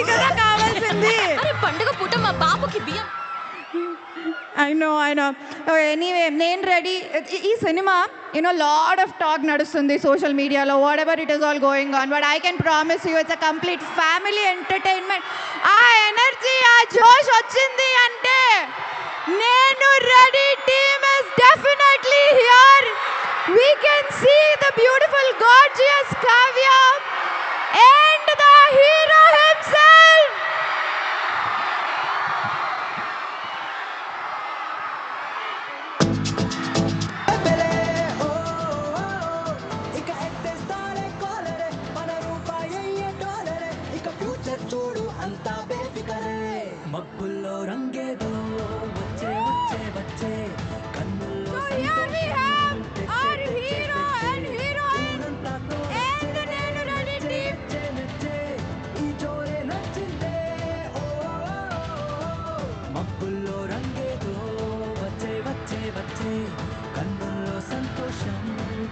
ఇది కదా కావాల్సింది. అరే పండుగ పూట మా బాబుకి బియ్యం. ఐ నో ఎనీవే నేను రెడీ. ఈ సినిమా లాట్ ఆఫ్ టాక్ నడుస్తుంది సోషల్ మీడియాలో, what ever it is all going on, but I can promise you it's a complete family entertainment. ఆ ఎనర్జీ, ఆ జోష్ వచ్చింది అంటే నేను ready. Team is definitely here. We can see the beautiful, gorgeous Kavya and the hero himself. మబ్బుల్లో రంగేదో వచ్చే వచ్చే వచ్చే కన్నుల్లో So here we have our hero and heroine and నేను రెడీ టీమ్. ఈ జోరే నచ్చిందే. మబ్బుల్లో రంగేదో వచ్చే వచ్చే వచ్చే కన్నుల్లో సంతోషం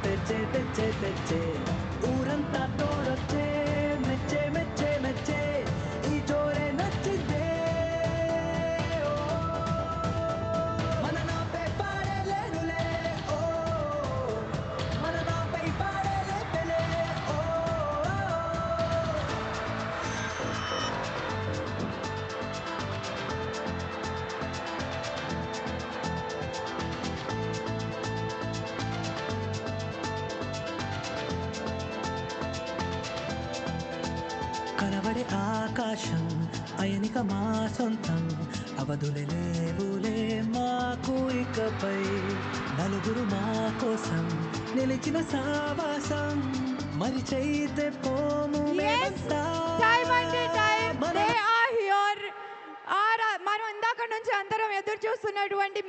తెచ్చే తెచ్చే తెచ్చే ఊరంతా తోడొచ్చే మెచ్చే మెచ్చే మెచ్చే ఈ జోరే నచ్చిందే. మన నాపై పాడలేనులే ఓ మన నాపై పాడలే పెలే ఓ. కనబడే ఆకాశం అయనిక మా సొంతం అవధులే లేవులే మాకు ఇకపై నలుగురు మా కోసం నిలిచిన సావాసం మరి చైతే పోము మేమంతా. Time అంటే time. They are here. మనం ఇందాక నుంచి అందరం ఎదురు చూస్తున్నటువంటి